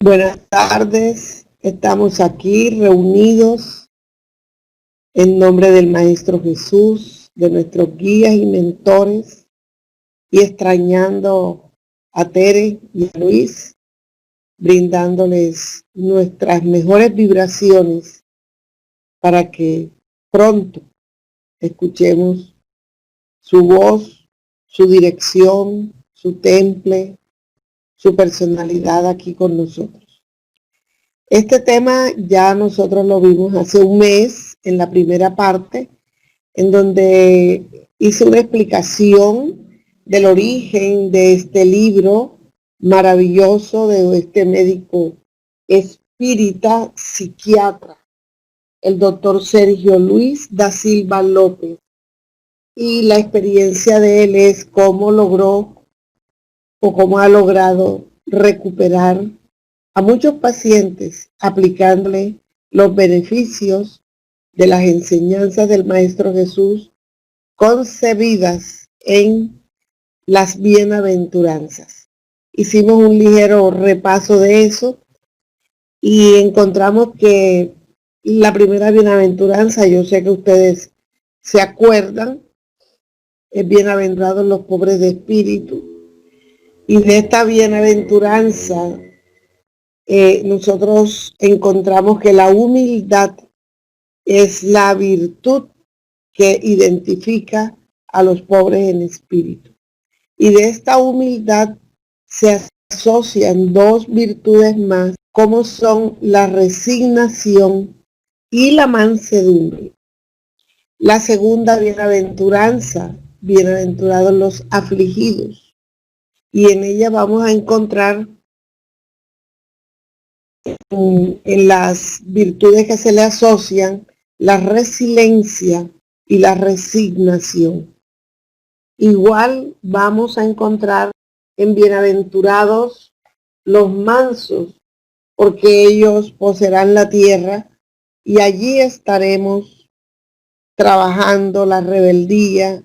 Buenas tardes, estamos aquí reunidos en nombre del Maestro Jesús, de nuestros guías y mentores, y extrañando a Tere y a Luis, brindándoles nuestras mejores vibraciones para que pronto escuchemos su voz, su dirección, su temple, su personalidad aquí con nosotros. Este tema ya nosotros lo vimos hace un mes en la primera parte, en donde hice una explicación del origen de este libro maravilloso de este médico espírita psiquiatra, el doctor Sergio Luis da Silva López. Y la experiencia de él es cómo logró o cómo ha logrado recuperar a muchos pacientes aplicándole los beneficios de las enseñanzas del Maestro Jesús concebidas en las bienaventuranzas. Hicimos un ligero repaso de eso y encontramos que la primera bienaventuranza, yo sé que ustedes se acuerdan, es bienaventurados los pobres de espíritu. Y de esta bienaventuranza nosotros encontramos que la humildad es la virtud que identifica a los pobres en espíritu. Y de esta humildad se asocian dos virtudes más, como son la resignación y la mansedumbre. La segunda bienaventuranza, bienaventurados los afligidos. Y en ella vamos a encontrar en las virtudes que se le asocian la resiliencia y la resignación. Igual vamos a encontrar en bienaventurados los mansos, porque ellos poseerán la tierra y allí estaremos trabajando la rebeldía,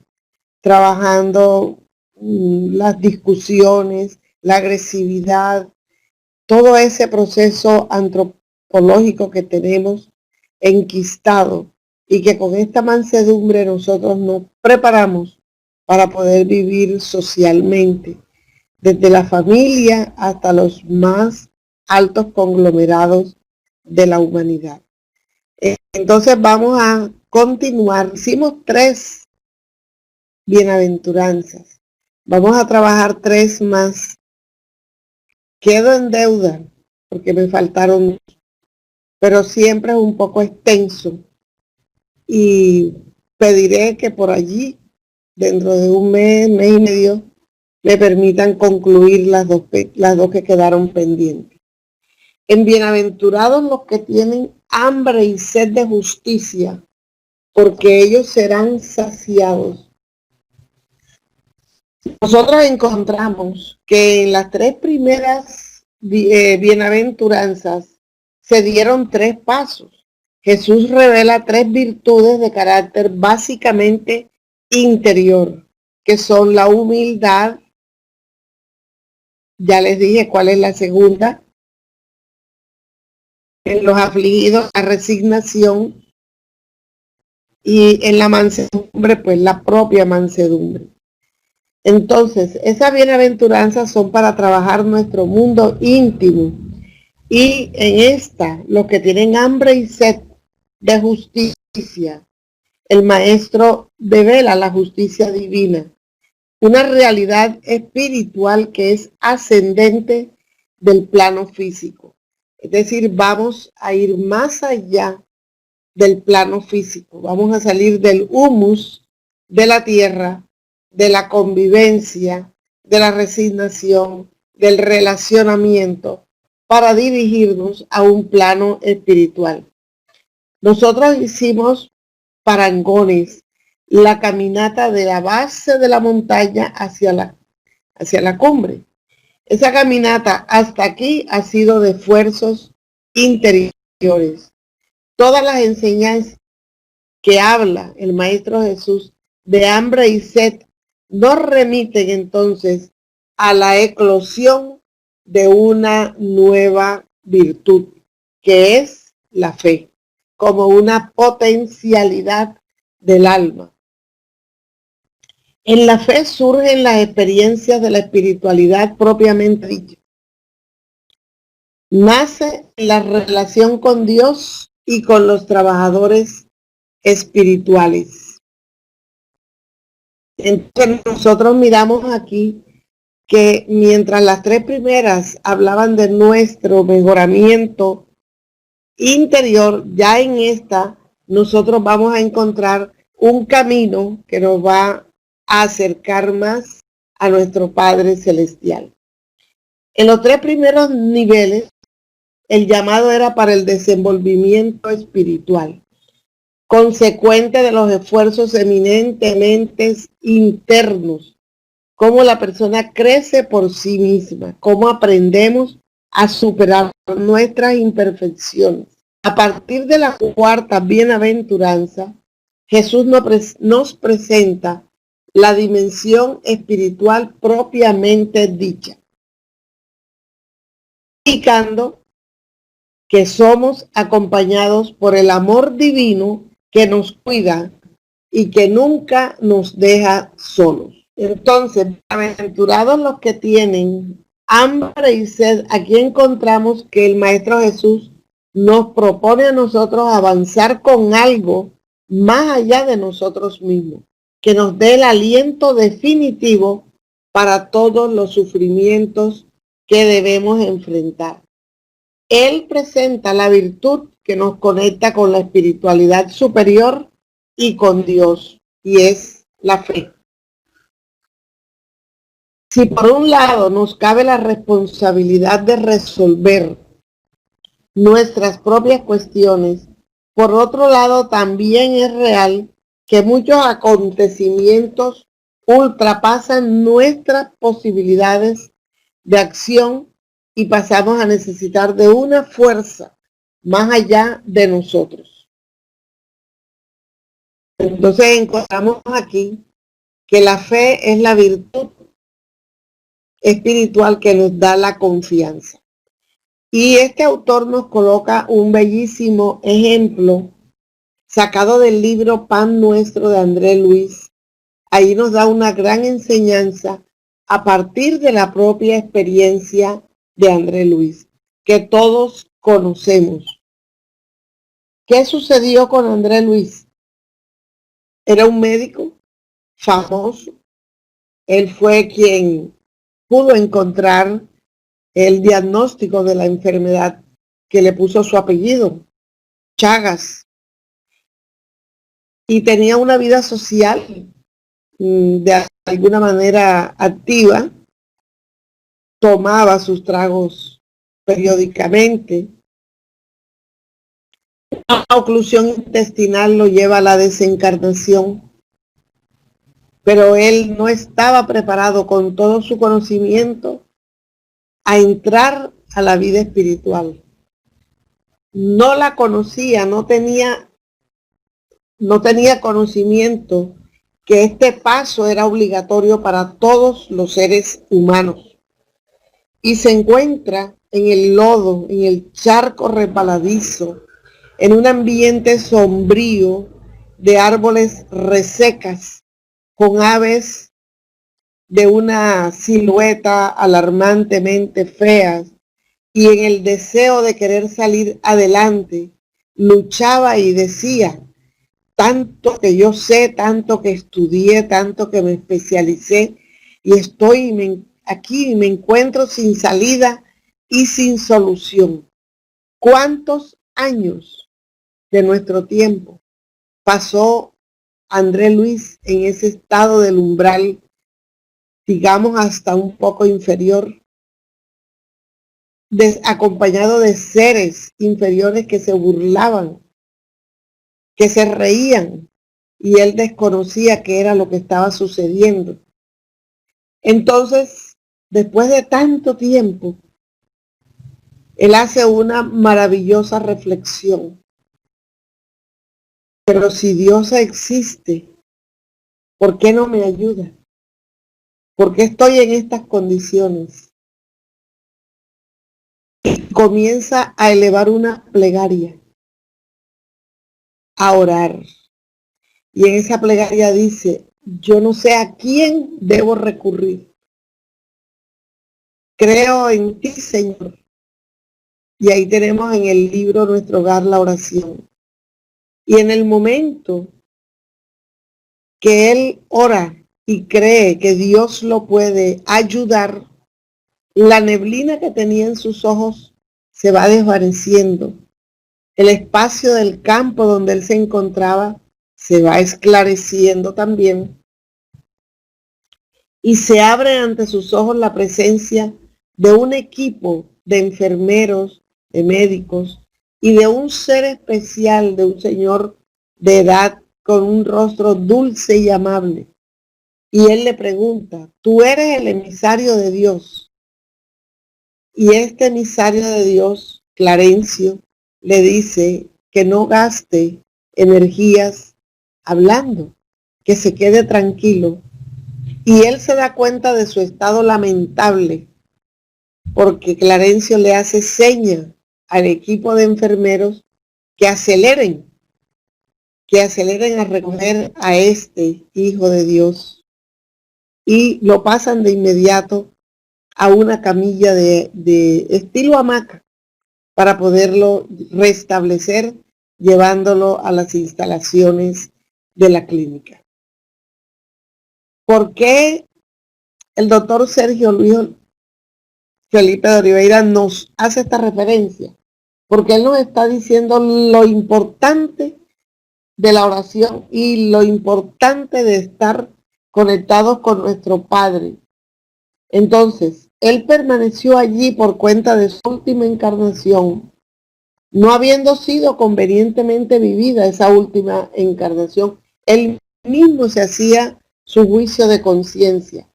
trabajando las discusiones, la agresividad, todo ese proceso antropológico que tenemos enquistado y que con esta mansedumbre nosotros nos preparamos para poder vivir socialmente, desde la familia hasta los más altos conglomerados de la humanidad. Entonces vamos a continuar. Hicimos 3 bienaventuranzas. Vamos a trabajar 3 más. Quedo en deuda porque me faltaron, pero siempre es un poco extenso y pediré que por allí, dentro de un mes, mes y medio, me permitan concluir las dos que quedaron pendientes. En bienaventurados los que tienen hambre y sed de justicia, porque ellos serán saciados. Nosotros encontramos que en las 3 primeras bienaventuranzas se dieron 3 pasos. Jesús revela 3 virtudes de carácter básicamente interior, que son la humildad, ya les dije cuál es la segunda, en los afligidos la resignación y en la mansedumbre pues la propia mansedumbre. Entonces, esas bienaventuranzas son para trabajar nuestro mundo íntimo. Y en esta, los que tienen hambre y sed de justicia, el Maestro devela la justicia divina, una realidad espiritual que es ascendente del plano físico. Es decir, vamos a ir más allá del plano físico. Vamos a salir del humus de la tierra, de la convivencia, de la resignación, del relacionamiento, para dirigirnos a un plano espiritual. Nosotros hicimos parangones, la caminata de la base de la montaña hacia la cumbre. Esa caminata hasta aquí ha sido de esfuerzos interiores. Todas las enseñanzas que habla el Maestro Jesús de hambre y sed nos remiten entonces a la eclosión de una nueva virtud, que es la fe, como una potencialidad del alma. En la fe surgen las experiencias de la espiritualidad propiamente dicha. Nace la relación con Dios y con los trabajadores espirituales. Entonces nosotros miramos aquí que mientras las tres primeras hablaban de nuestro mejoramiento interior, ya en esta nosotros vamos a encontrar un camino que nos va a acercar más a nuestro Padre Celestial. En los tres primeros niveles, el llamado era para el desenvolvimiento espiritual, consecuente de los esfuerzos eminentemente internos, cómo la persona crece por sí misma, cómo aprendemos a superar nuestras imperfecciones. A partir de la cuarta bienaventuranza, Jesús nos presenta la dimensión espiritual propiamente dicha, indicando que somos acompañados por el amor divino que nos cuida y que nunca nos deja solos. Entonces, bienaventurados los que tienen hambre y sed. Aquí encontramos que el Maestro Jesús nos propone a nosotros avanzar con algo más allá de nosotros mismos, que nos dé el aliento definitivo para todos los sufrimientos que debemos enfrentar. Él presenta la virtud que nos conecta con la espiritualidad superior y con Dios, y es la fe. Si por un lado nos cabe la responsabilidad de resolver nuestras propias cuestiones, por otro lado también es real que muchos acontecimientos ultrapasan nuestras posibilidades de acción y pasamos a necesitar de una fuerza más allá de nosotros. Entonces encontramos aquí que la fe es la virtud espiritual que nos da la confianza. Y este autor nos coloca un bellísimo ejemplo sacado del libro Pan Nuestro de André Luis. Ahí nos da una gran enseñanza a partir de la propia experiencia de André Luis, que todos conocemos. ¿Qué sucedió con André Luis? Era un médico famoso. Él fue quien pudo encontrar el diagnóstico de la enfermedad que le puso su apellido, Chagas. Y tenía una vida social de alguna manera activa, tomaba sus tragos periódicamente. La oclusión intestinal lo lleva a la desencarnación, pero él no estaba preparado con todo su conocimiento a entrar a la vida espiritual. No la conocía, no tenía conocimiento que este paso era obligatorio para todos los seres humanos. Y se encuentra en el lodo, en el charco resbaladizo, en un ambiente sombrío de árboles resecas, con aves de una silueta alarmantemente feas, y en el deseo de querer salir adelante, luchaba y decía: tanto que yo sé, tanto que estudié, tanto que me especialicé, y estoy aquí y me encuentro sin salida y sin solución. ¿Cuántos años de nuestro tiempo pasó André Luis en ese estado del umbral, digamos hasta un poco inferior, acompañado de seres inferiores que se burlaban, que se reían, y él desconocía qué era lo que estaba sucediendo? Entonces, después de tanto tiempo, él hace una maravillosa reflexión. Pero si Dios existe, ¿por qué no me ayuda? ¿Por qué estoy en estas condiciones? comienza a elevar una plegaria, a orar. Y en esa plegaria dice, yo no sé a quién debo recurrir. Creo en ti, Señor. Y ahí tenemos en el libro Nuestro Hogar la oración. Y en el momento que él ora y cree que Dios lo puede ayudar, la neblina que tenía en sus ojos se va desvaneciendo. El espacio del campo donde él se encontraba se va esclareciendo también. Y se abre ante sus ojos la presencia de un equipo de enfermeros, de médicos y de un ser especial, de un señor de edad con un rostro dulce y amable. Y él le pregunta, ¿tú eres el emisario de Dios? Y este emisario de Dios, Clarencio, le dice que no gaste energías hablando, que se quede tranquilo. Y él se da cuenta de su estado lamentable, porque Clarencio le hace seña al equipo de enfermeros que aceleren a recoger a este hijo de Dios. Y lo pasan de inmediato a una camilla de estilo hamaca para poderlo restablecer, llevándolo a las instalaciones de la clínica. ¿Por qué el doctor Sergio Luis Felipe de Oliveira nos hace esta referencia? Porque él nos está diciendo lo importante de la oración y lo importante de estar conectados con nuestro Padre. Entonces, él permaneció allí por cuenta de su última encarnación, no habiendo sido convenientemente vivida esa última encarnación. Él mismo se hacía su juicio de conciencia.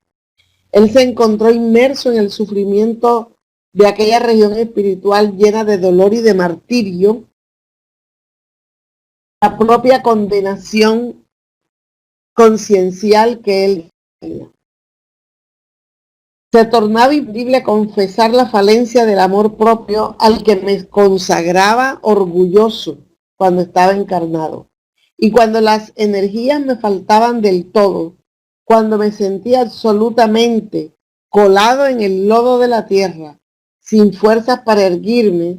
Él se encontró inmerso en el sufrimiento de aquella región espiritual llena de dolor y de martirio, la propia condenación conciencial que él tenía. Se tornaba imposible confesar la falencia del amor propio al que me consagraba orgulloso cuando estaba encarnado. Y cuando las energías me faltaban del todo, cuando me sentía absolutamente colado en el lodo de la tierra, sin fuerzas para erguirme,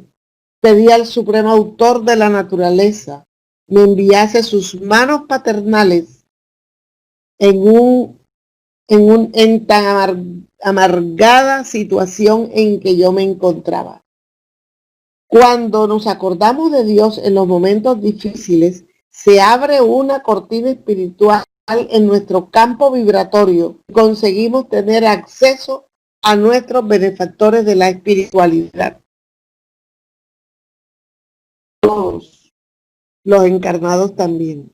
pedí al supremo autor de la naturaleza me enviase sus manos paternales en tan amargada situación en que yo me encontraba. Cuando nos acordamos de Dios en los momentos difíciles, se abre una cortina espiritual en nuestro campo vibratorio y conseguimos tener acceso a nuestros benefactores de la espiritualidad. Todos los encarnados también.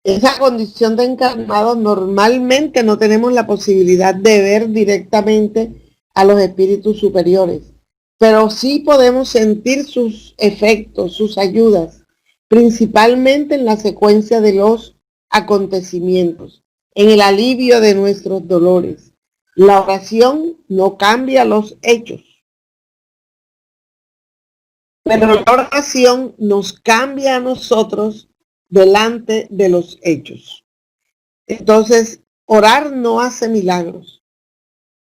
Esa condición de encarnados normalmente no tenemos la posibilidad de ver directamente a los espíritus superiores, pero sí podemos sentir sus efectos, sus ayudas, principalmente en la secuencia de los acontecimientos, en el alivio de nuestros dolores. La oración no cambia los hechos, pero la oración nos cambia a nosotros delante de los hechos. Entonces, orar no hace milagros,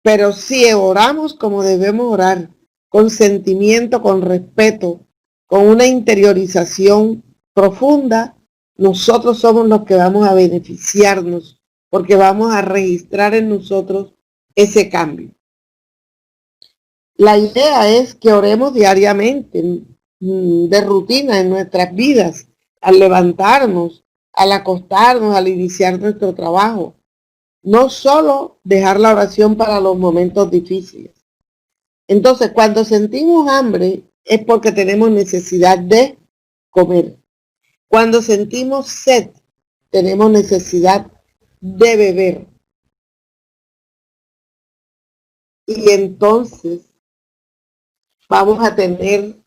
pero si oramos como debemos orar, con sentimiento, con respeto, con una interiorización profunda, nosotros somos los que vamos a beneficiarnos, porque vamos a registrar en nosotros ese cambio. La idea es que oremos diariamente, de rutina en nuestras vidas, al levantarnos, al acostarnos, al iniciar nuestro trabajo. No solo dejar la oración para los momentos difíciles. Entonces, cuando sentimos hambre es porque tenemos necesidad de comer. Cuando sentimos sed, tenemos necesidad de beber. Y entonces vamos a tener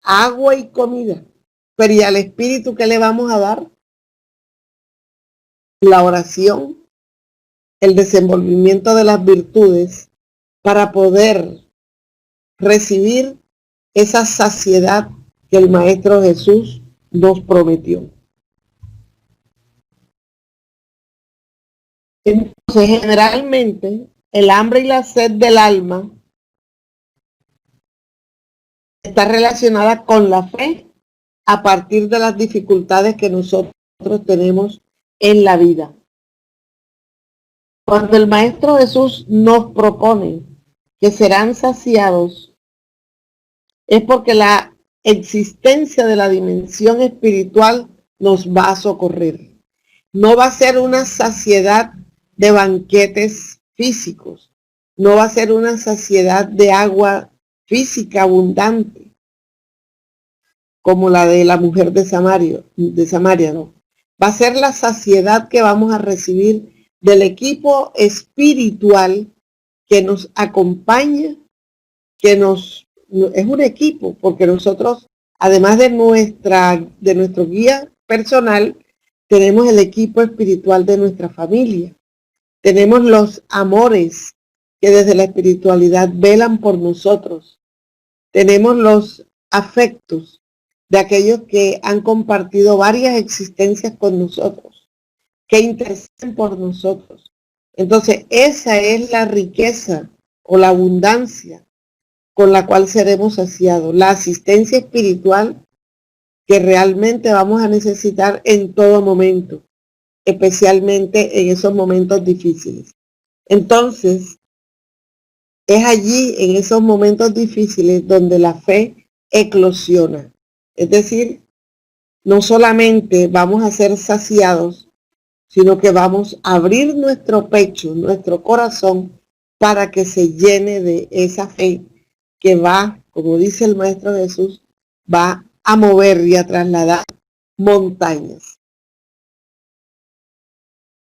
agua y comida. Pero ¿y al espíritu qué le vamos a dar? La oración, el desenvolvimiento de las virtudes para poder recibir esa saciedad que el Maestro Jesús nos prometió. Entonces, generalmente, el hambre y la sed del alma está relacionada con la fe a partir de las dificultades que nosotros tenemos en la vida. Cuando el Maestro Jesús nos propone que serán saciados, es porque la existencia de la dimensión espiritual nos va a socorrer. No va a ser una saciedad de banquetes físicos, no va a ser una saciedad de agua física abundante, como la de la mujer de Samaria, no. Va a ser la saciedad que vamos a recibir del equipo espiritual que nos acompaña, es un equipo, porque nosotros, además de nuestro guía personal, tenemos el equipo espiritual de nuestra familia. Tenemos los amores que desde la espiritualidad velan por nosotros. Tenemos los afectos de aquellos que han compartido varias existencias con nosotros, que interceden por nosotros. Entonces, esa es la riqueza o la abundancia con la cual seremos saciados. La asistencia espiritual que realmente vamos a necesitar en todo momento, especialmente en esos momentos difíciles. Entonces, es allí, en esos momentos difíciles, donde la fe eclosiona. Es decir, no solamente vamos a ser saciados, sino que vamos a abrir nuestro pecho, nuestro corazón, para que se llene de esa fe que va, como dice el Maestro Jesús, va a mover y a trasladar montañas.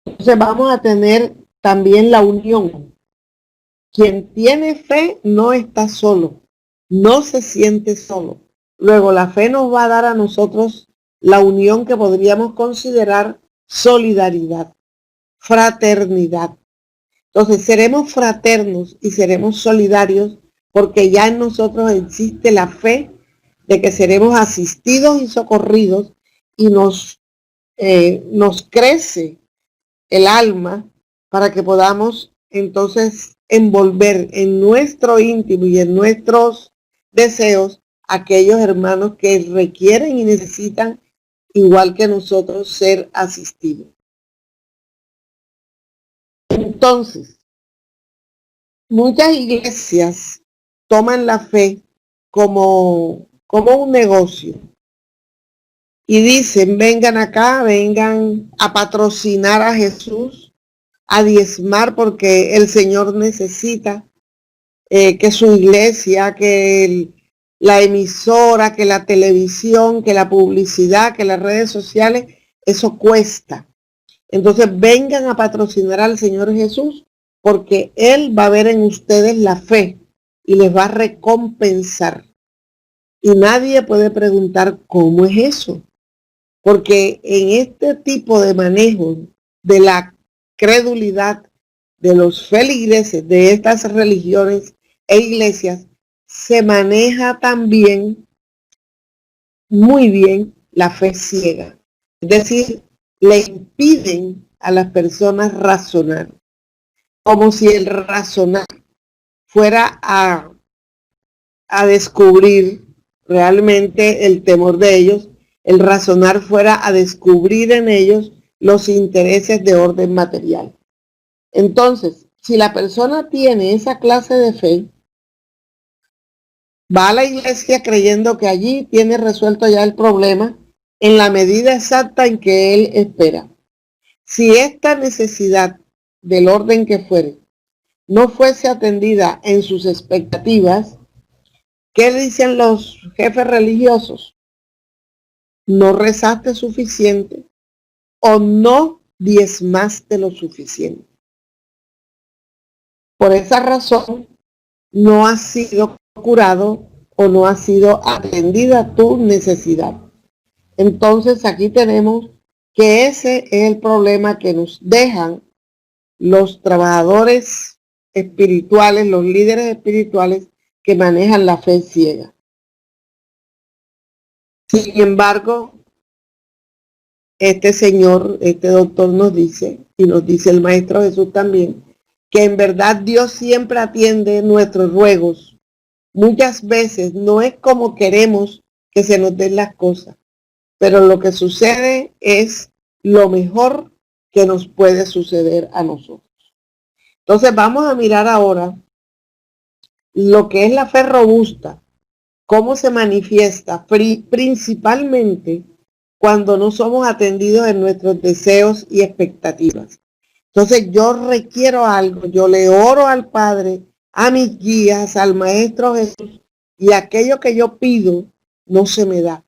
Entonces vamos a tener también la unión. Quien tiene fe no está solo, no se siente solo. Luego la fe nos va a dar a nosotros la unión que podríamos considerar solidaridad, fraternidad. Entonces seremos fraternos y seremos solidarios porque ya en nosotros existe la fe de que seremos asistidos y socorridos y nos crece el alma para que podamos entonces envolver en nuestro íntimo y en nuestros deseos aquellos hermanos que requieren y necesitan, igual que nosotros, ser asistidos. Entonces, muchas iglesias toman la fe como un negocio y dicen, vengan acá, vengan a patrocinar a Jesús, a diezmar porque el Señor necesita que su iglesia, que la emisora, que la televisión, que la publicidad, que las redes sociales, eso cuesta. Entonces vengan a patrocinar al Señor Jesús porque Él va a ver en ustedes la fe y les va a recompensar. Y nadie puede preguntar cómo es eso. Porque en este tipo de manejo de la credulidad de los feligreses de estas religiones e iglesias, se maneja también muy bien la fe ciega. Es decir, le impiden a las personas razonar, como si el razonar fuera a descubrir realmente el temor de ellos, el razonar fuera a descubrir en ellos los intereses de orden material. Entonces, si la persona tiene esa clase de fe, va a la iglesia creyendo que allí tiene resuelto ya el problema en la medida exacta en que él espera. Si esta necesidad del orden que fuere no fuese atendida en sus expectativas, ¿qué dicen los jefes religiosos? No rezaste suficiente o no diezmaste lo suficiente. Por esa razón, no has sido curado o no ha sido atendida tu necesidad. Entonces aquí tenemos que ese es el problema que nos dejan los trabajadores espirituales, los líderes espirituales que manejan la fe ciega. Sin embargo, este señor, este doctor nos dice, y nos dice el Maestro Jesús también, que en verdad Dios siempre atiende nuestros ruegos. Muchas veces no es como queremos que se nos den las cosas, pero lo que sucede es lo mejor que nos puede suceder a nosotros. Entonces vamos a mirar ahora lo que es la fe robusta, cómo se manifiesta principalmente cuando no somos atendidos en nuestros deseos y expectativas. Entonces yo requiero algo, yo le oro al Padre, a mis guías, al Maestro Jesús, y aquello que yo pido no se me da.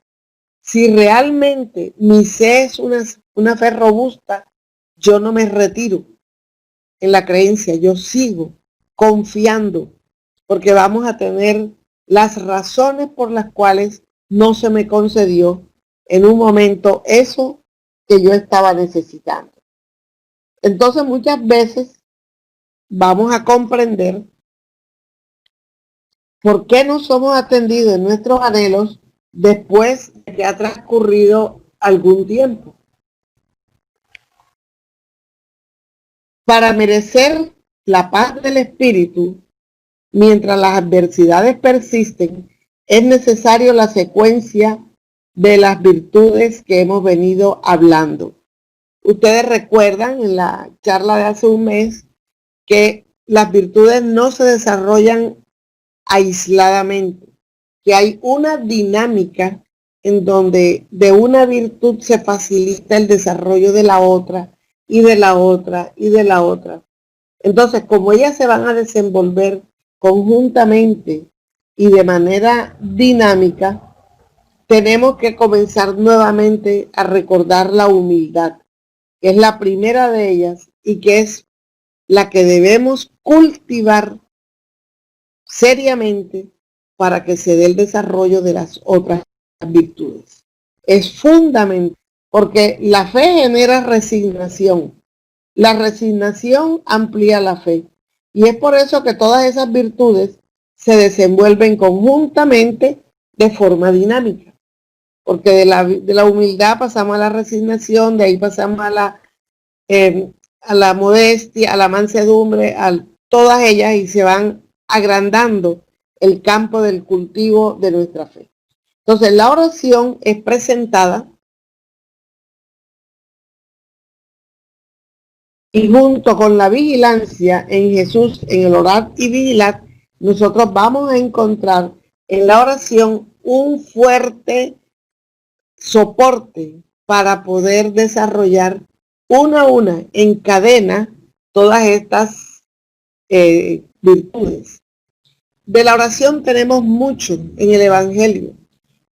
Si realmente mi fe es una fe robusta, yo no me retiro en la creencia, yo sigo confiando, porque vamos a tener las razones por las cuales no se me concedió en un momento eso que yo estaba necesitando. Entonces muchas veces vamos a comprender por qué no somos atendidos en nuestros anhelos después de que ha transcurrido algún tiempo. Para merecer la paz del espíritu, mientras las adversidades persisten, es necesario la secuencia de las virtudes que hemos venido hablando. Ustedes recuerdan en la charla de hace un mes que las virtudes no se desarrollan aisladamente, que hay una dinámica en donde de una virtud se facilita el desarrollo de la otra y de la otra y de la otra. Entonces, como ellas se van a desenvolver conjuntamente y de manera dinámica, tenemos que comenzar nuevamente a recordar la humildad, que es la primera de ellas y que es la que debemos cultivar seriamente para que se dé el desarrollo de las otras virtudes. Es fundamental porque la fe genera resignación. La resignación amplía la fe y es por eso que todas esas virtudes se desenvuelven conjuntamente de forma dinámica. Porque de la humildad pasamos a la resignación, de ahí pasamos a la modestia, a la mansedumbre, a todas ellas y se van agrandando el campo del cultivo de nuestra fe. Entonces la oración es presentada y junto con la vigilancia en Jesús, en el orar y vigilar, nosotros vamos a encontrar en la oración un fuerte soporte para poder desarrollar una a una en cadena todas estas virtudes. De la oración tenemos mucho en el Evangelio.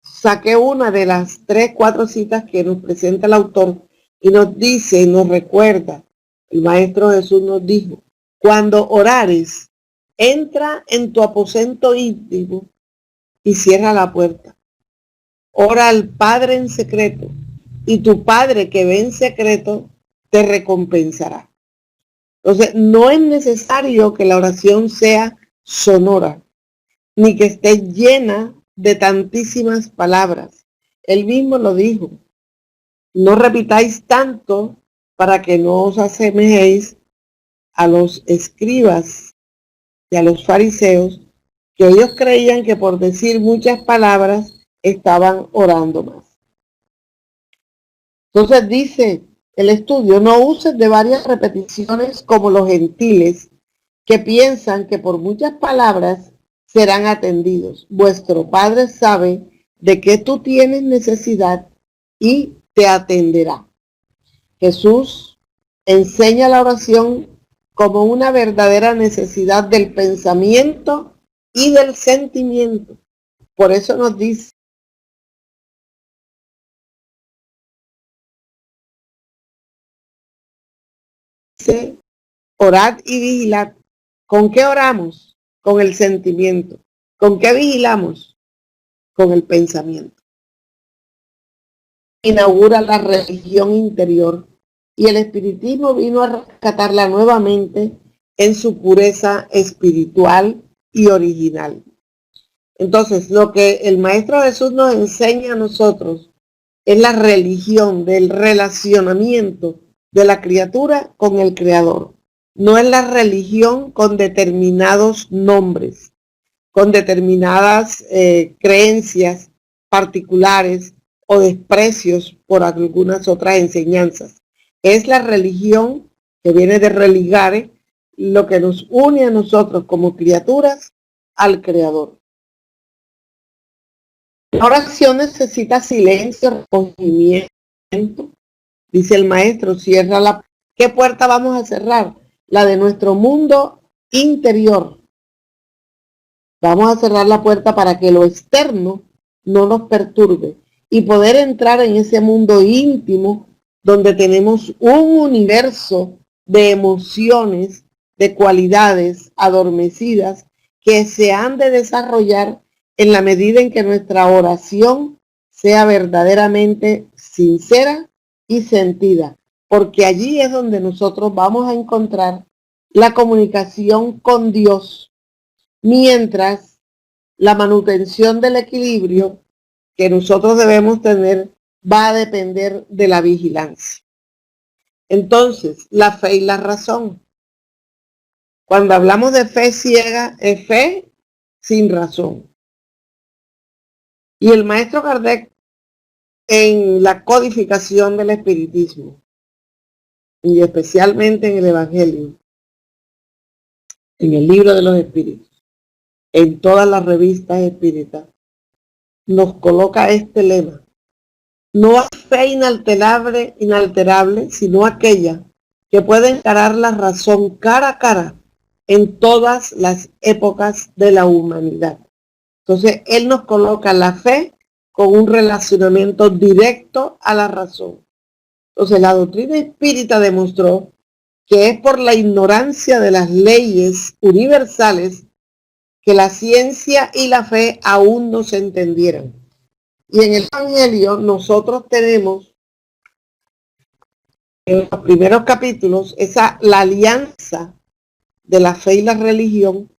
Saqué una de las 3, 4 citas que nos presenta el autor y nos dice, nos recuerda, el Maestro Jesús nos dijo, cuando orares, entra en tu aposento íntimo y cierra la puerta. Ora al Padre en secreto y tu Padre que ve en secreto te recompensará. Entonces, no es necesario que la oración sea sonora, ni que esté llena de tantísimas palabras. Él mismo lo dijo. No repitáis tanto para que no os asemejéis a los escribas y a los fariseos, que ellos creían que por decir muchas palabras estaban orando más. Entonces dice el estudio, no uses de varias repeticiones como los gentiles que piensan que por muchas palabras serán atendidos. Vuestro Padre sabe de qué tú tienes necesidad y te atenderá. Jesús enseña la oración como una verdadera necesidad del pensamiento y del sentimiento. Por eso nos dice, orad y vigilad. ¿Con qué oramos? Con el sentimiento. ¿Con qué vigilamos? Con el pensamiento. Inaugura la religión interior y el espiritismo vino a rescatarla nuevamente en su pureza espiritual y original. Entonces, lo que el Maestro Jesús nos enseña a nosotros es la religión del relacionamiento de la criatura con el Creador. No es la religión con determinados nombres, con determinadas creencias particulares o desprecios por algunas otras enseñanzas. Es la religión que viene de religare, lo que nos une a nosotros como criaturas al Creador. La oración necesita silencio, recogimiento. Dice el Maestro, cierra la... ¿Qué puerta vamos a cerrar? La de nuestro mundo interior. Vamos a cerrar la puerta para que lo externo no nos perturbe y poder entrar en ese mundo íntimo donde tenemos un universo de emociones, de cualidades adormecidas que se han de desarrollar en la medida en que nuestra oración sea verdaderamente sincera y sentida, porque allí es donde nosotros vamos a encontrar la comunicación con Dios, mientras la manutención del equilibrio que nosotros debemos tener va a depender de la vigilancia. Entonces, la fe y la razón. Cuando hablamos de fe ciega, es fe sin razón. Y el maestro Kardec, en la codificación del espiritismo, y especialmente en el Evangelio, en el libro de los espíritus, en todas las revistas espíritas, nos coloca este lema: no hay fe inalterable, sino aquella que puede encarar la razón cara a cara en todas las épocas de la humanidad. Entonces, él nos coloca la fe con un relacionamiento directo a la razón. Entonces, la doctrina espírita demostró que es por la ignorancia de las leyes universales que la ciencia y la fe aún no se entendieran. Y en el Evangelio nosotros tenemos en los primeros capítulos la alianza de la fe y la religión,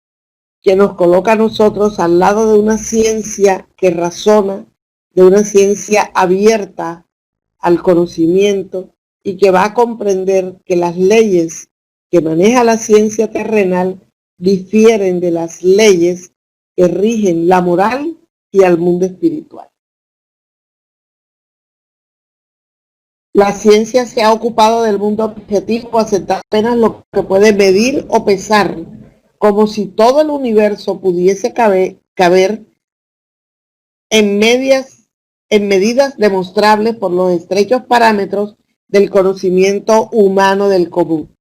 que nos coloca a nosotros al lado de una ciencia que razona, de una ciencia abierta al conocimiento y que va a comprender que las leyes que maneja la ciencia terrenal difieren de las leyes que rigen la moral y al mundo espiritual. La ciencia se ha ocupado del mundo objetivo, aceptar apenas lo que puede medir o pesar, como si todo el universo pudiese caber en medidas demostrables por los estrechos parámetros del conocimiento humano del común.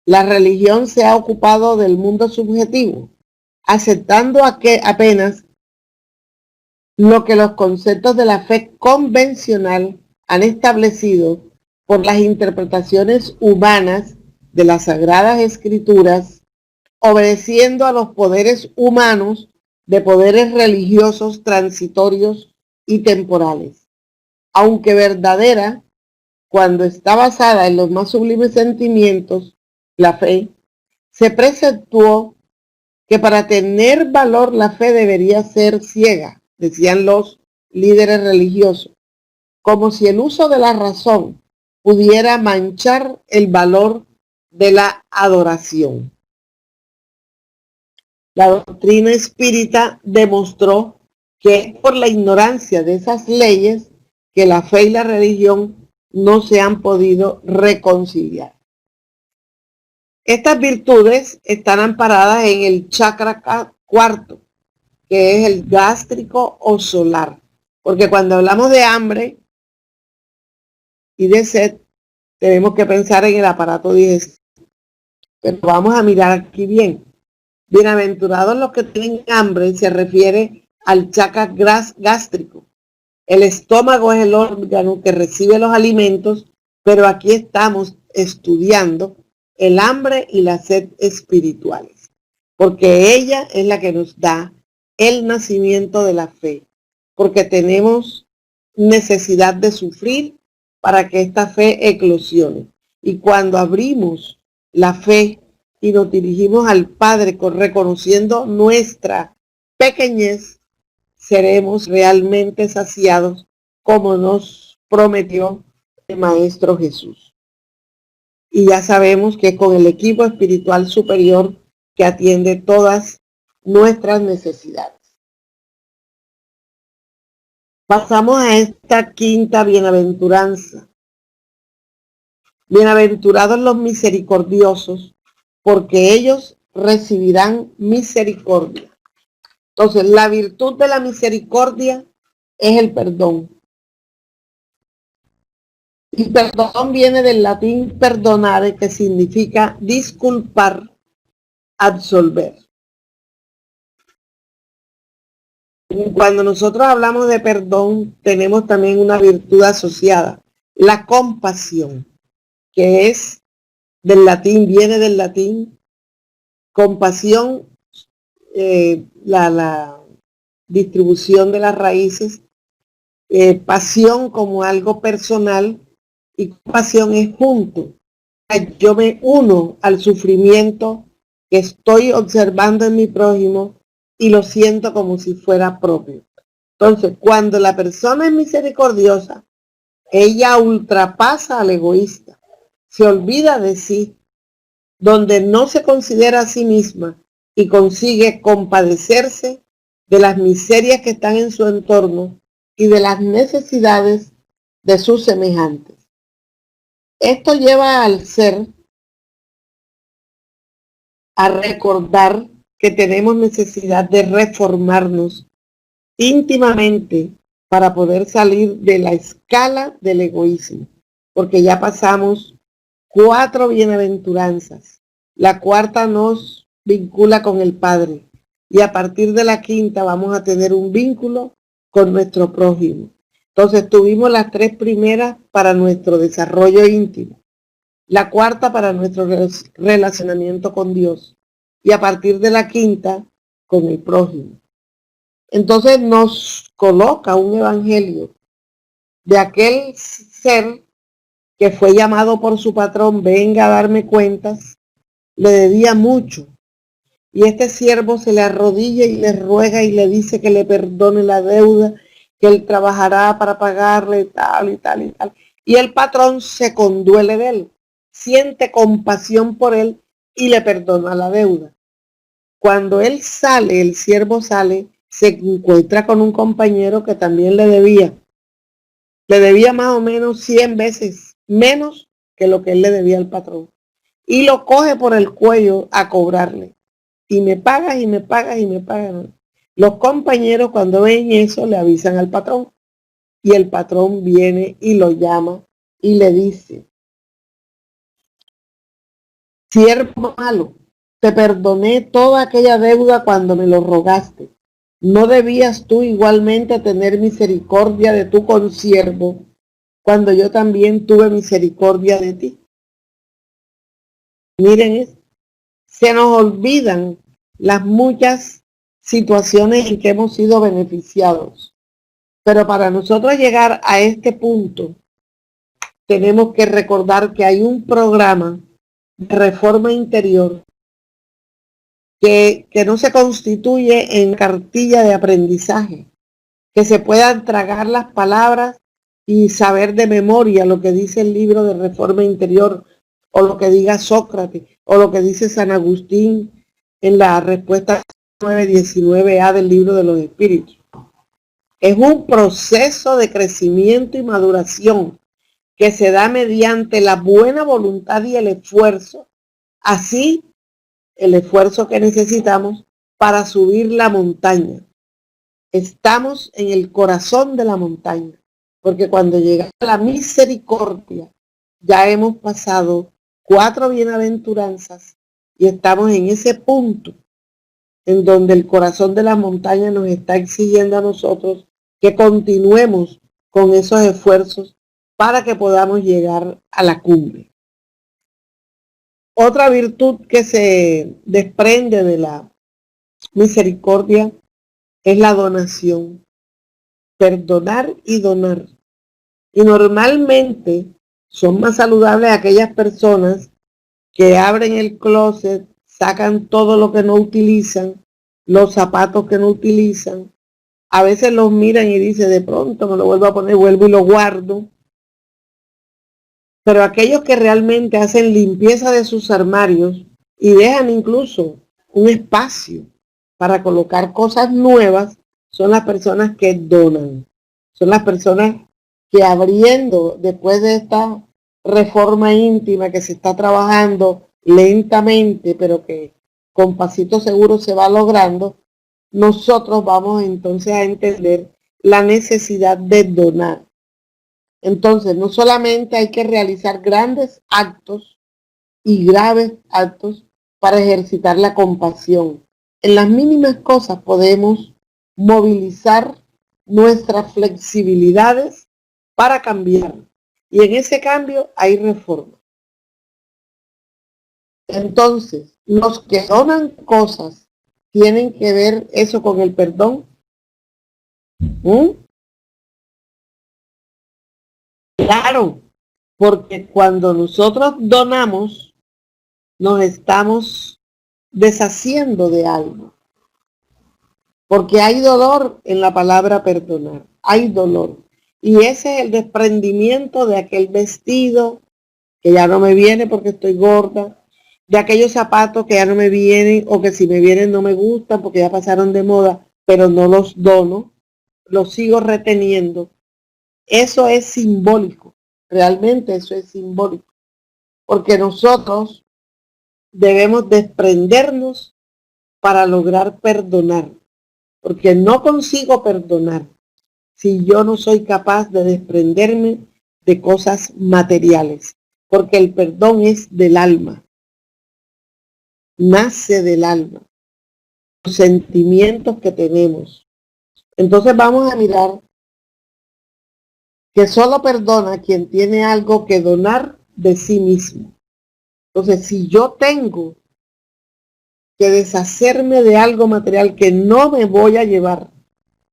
La religión se ha ocupado del mundo subjetivo, aceptando apenas lo que los conceptos de la fe convencional han establecido por las interpretaciones humanas de las Sagradas Escrituras, obedeciendo a los poderes humanos de poderes religiosos transitorios y temporales. Aunque verdadera, cuando está basada en los más sublimes sentimientos, la fe, se preceptuó que para tener valor la fe debería ser ciega, decían los líderes religiosos, como si el uso de la razón pudiera manchar el valor de la adoración. La doctrina espírita demostró que es por la ignorancia de esas leyes que la fe y la religión no se han podido reconciliar. Estas virtudes están amparadas en el chakra cuarto, que es el gástrico o solar. Porque cuando hablamos de hambre y de sed, tenemos que pensar en el aparato digestivo. Pero vamos a mirar aquí bien. Bienaventurados los que tienen hambre se refiere al chakra gástrico. El estómago es el órgano que recibe los alimentos, pero aquí estamos estudiando el hambre y la sed espirituales, porque ella es la que nos da el nacimiento de la fe, porque tenemos necesidad de sufrir para que esta fe eclosione. Y cuando abrimos la fe y nos dirigimos al Padre reconociendo nuestra pequeñez, seremos realmente saciados como nos prometió el Maestro Jesús. Y ya sabemos que con el equipo espiritual superior que atiende todas nuestras necesidades. Pasamos a esta quinta bienaventuranza. Bienaventurados los misericordiosos, porque ellos recibirán misericordia. Entonces, la virtud de la misericordia es el perdón. Y perdón viene del latín perdonare, que significa disculpar, absolver. Cuando nosotros hablamos de perdón, tenemos también una virtud asociada, la compasión, que es del latín, viene del latín, compasión, la distribución de las raíces, pasión como algo personal y compasión es junto. Yo me uno al sufrimiento que estoy observando en mi prójimo y lo siento como si fuera propio. Entonces, cuando la persona es misericordiosa, ella ultrapasa al egoísta, se olvida de sí, donde no se considera a sí misma y consigue compadecerse de las miserias que están en su entorno y de las necesidades de sus semejantes. Esto lleva al ser a recordar que tenemos necesidad de reformarnos íntimamente para poder salir de la escala del egoísmo, porque ya pasamos 4 bienaventuranzas. La cuarta nos vincula con el Padre y a partir de la quinta vamos a tener un vínculo con nuestro prójimo. Entonces tuvimos las 3 primeras para nuestro desarrollo íntimo, la cuarta para nuestro relacionamiento con Dios y a partir de la quinta con el prójimo. Entonces nos coloca un evangelio de aquel ser que fue llamado por su patrón, venga a darme cuentas, le debía mucho. Y este siervo se le arrodilla y le ruega y le dice que le perdone la deuda, que él trabajará para pagarle tal y tal y tal. Y el patrón se conduele de él, siente compasión por él y le perdona la deuda. Cuando él sale, el siervo sale, se encuentra con un compañero que también le debía. Le debía más o menos 100 veces menos que lo que él le debía al patrón. Y lo coge por el cuello a cobrarle. Y me pagas y me pagas y me pagas. Los compañeros cuando ven eso le avisan al patrón. Y el patrón viene y lo llama y le dice, siervo malo, te perdoné toda aquella deuda cuando me lo rogaste. ¿No debías tú igualmente tener misericordia de tu consiervo cuando yo también tuve misericordia de ti? Miren, se nos olvidan las muchas situaciones en que hemos sido beneficiados. Pero para nosotros llegar a este punto, tenemos que recordar que hay un programa de reforma interior que no se constituye en cartilla de aprendizaje, que se puedan tragar las palabras y saber de memoria lo que dice el libro de reforma interior, o lo que diga Sócrates, o lo que dice San Agustín en la respuesta 9:19a del libro de los Espíritus. Es un proceso de crecimiento y maduración que se da mediante la buena voluntad y el esfuerzo, así el esfuerzo que necesitamos para subir la montaña. Estamos en el corazón de la montaña, porque cuando llega la misericordia, ya hemos pasado 4 bienaventuranzas y estamos en ese punto en donde el corazón de la montaña nos está exigiendo a nosotros que continuemos con esos esfuerzos para que podamos llegar a la cumbre. Otra virtud que se desprende de la misericordia es la donación, perdonar y donar. Y normalmente son más saludables aquellas personas que abren el closet, sacan todo lo que no utilizan, los zapatos que no utilizan, A veces los miran y dicen, de pronto me lo vuelvo a poner, vuelvo y lo guardo. Pero aquellos que realmente hacen limpieza de sus armarios y dejan incluso un espacio para colocar cosas nuevas, son las personas que donan. Son las personas que abriendo, después de esta reforma íntima que se está trabajando lentamente, pero que con pasitos seguros se va logrando, nosotros vamos entonces a entender la necesidad de donar. Entonces, no solamente hay que realizar grandes actos y graves actos para ejercitar la compasión. En las mínimas cosas podemos movilizar nuestras flexibilidades para cambiar. Y en ese cambio hay reforma. Entonces, los que donan cosas tienen que ver eso con el perdón. Claro, porque cuando nosotros donamos, nos estamos deshaciendo de algo. Porque hay dolor en la palabra perdonar, hay dolor. Y ese es el desprendimiento de aquel vestido que ya no me viene porque estoy gorda, de aquellos zapatos que ya no me vienen o que si me vienen no me gustan porque ya pasaron de moda, pero no los dono, los sigo reteniendo. Eso es simbólico, realmente eso es simbólico, porque nosotros debemos desprendernos para lograr perdonar, porque no consigo perdonar si yo no soy capaz de desprenderme de cosas materiales, porque el perdón es del alma, nace del alma, los sentimientos que tenemos. Entonces vamos a mirar que solo perdona quien tiene algo que donar de sí mismo. Entonces, si yo tengo que deshacerme de algo material que no me voy a llevar,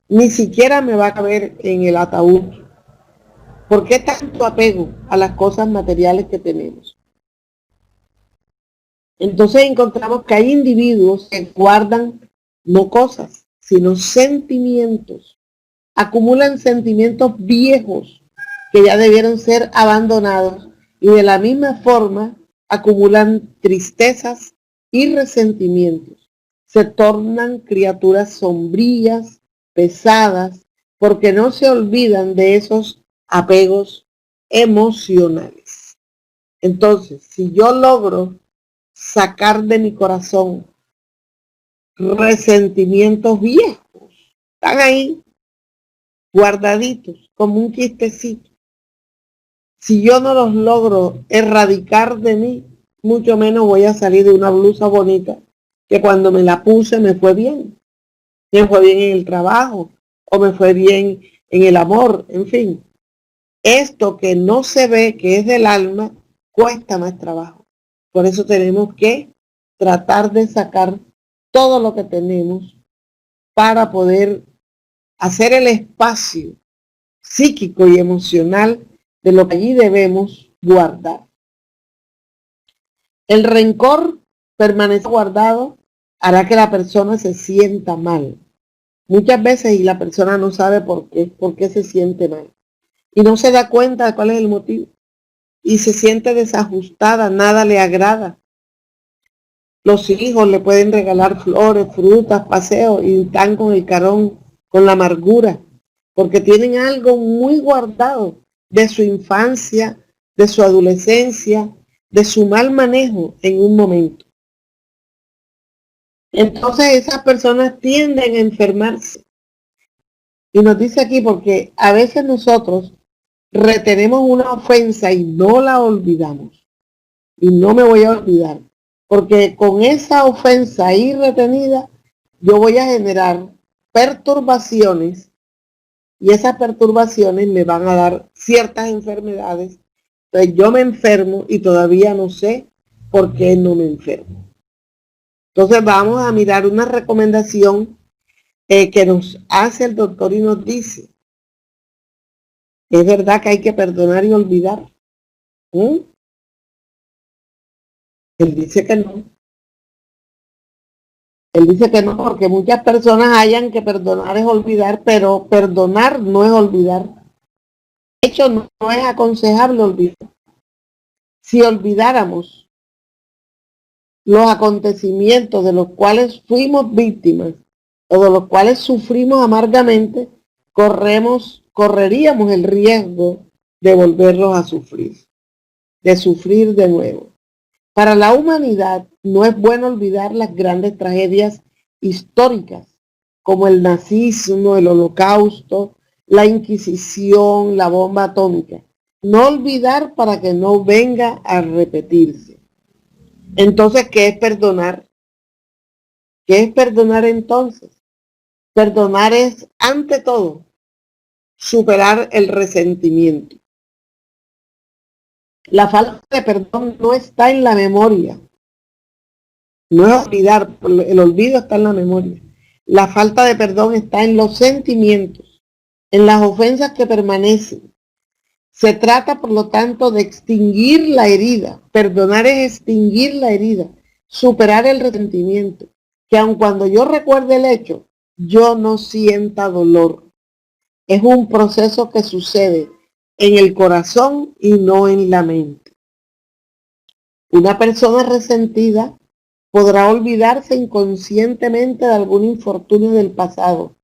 ni siquiera me va a caber en el ataúd, ¿por qué tanto apego a las cosas materiales que tenemos? Entonces encontramos que hay individuos que guardan no cosas, sino sentimientos. Acumulan sentimientos viejos que ya debieron ser abandonados y de la misma forma acumulan tristezas y resentimientos. Se tornan criaturas sombrías, pesadas, porque no se olvidan de esos apegos emocionales. Entonces, si yo logro sacar de mi corazón resentimientos viejos, están ahí guardaditos como un quistecito. Si yo no los logro erradicar de mí, mucho menos voy a salir de una blusa bonita que cuando me la puse me fue bien. Me fue bien en el trabajo o me fue bien en el amor, en fin. Esto que no se ve, que es del alma, cuesta más trabajo. Por eso tenemos que tratar de sacar todo lo que tenemos para poder hacer el espacio psíquico y emocional de lo que allí debemos guardar. El rencor permanece guardado, hará que la persona se sienta mal. Muchas veces y la persona no sabe por qué se siente mal. Y no se da cuenta de cuál es el motivo. Y se siente desajustada, nada le agrada. Los hijos le pueden regalar flores, frutas, paseos y están con el carón, con la amargura, porque tienen algo muy guardado de su infancia, de su adolescencia, de su mal manejo en un momento. Entonces esas personas tienden a enfermarse. Y nos dice aquí porque a veces nosotros retenemos una ofensa y no la olvidamos. Y no me voy a olvidar. Porque con esa ofensa ahí retenida, yo voy a generar perturbaciones y esas perturbaciones me van a dar ciertas enfermedades. Entonces yo me enfermo y todavía no sé por qué no me enfermo. Entonces vamos a mirar una recomendación que nos hace el doctor y nos dice, es verdad que hay que perdonar y olvidar. Él dice que no. Él dice que no, porque muchas personas hayan que perdonar es olvidar, pero perdonar no es olvidar. De hecho, no es aconsejable olvidar. Si olvidáramos los acontecimientos de los cuales fuimos víctimas o de los cuales sufrimos amargamente, correríamos el riesgo de volverlos a sufrir, de sufrir de nuevo. Para la humanidad no es bueno olvidar las grandes tragedias históricas, como el nazismo, el holocausto, la Inquisición, la bomba atómica. No olvidar para que no venga a repetirse. Entonces, ¿qué es perdonar? ¿Qué es perdonar entonces? Perdonar es, ante todo, superar el resentimiento. La falta de perdón no está en la memoria. No es olvidar, el olvido está en la memoria. La falta de perdón está en los sentimientos, en las ofensas que permanecen. Se trata, por lo tanto, de extinguir la herida. Perdonar es extinguir la herida, superar el resentimiento. Que aun cuando yo recuerde el hecho, yo no sienta dolor. Es un proceso que sucede en el corazón y no en la mente. Una persona resentida podrá olvidarse inconscientemente de algún infortunio del pasado.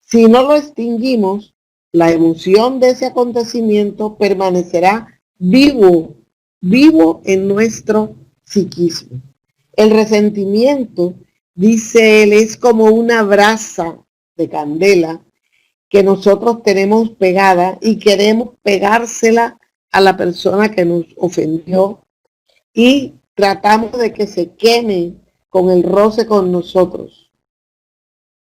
Si no lo extinguimos, la emoción de ese acontecimiento permanecerá vivo en nuestro psiquismo. El resentimiento, dice él, es como una brasa de candela que nosotros tenemos pegada y queremos pegársela a la persona que nos ofendió y tratamos de que se queme con el roce con nosotros.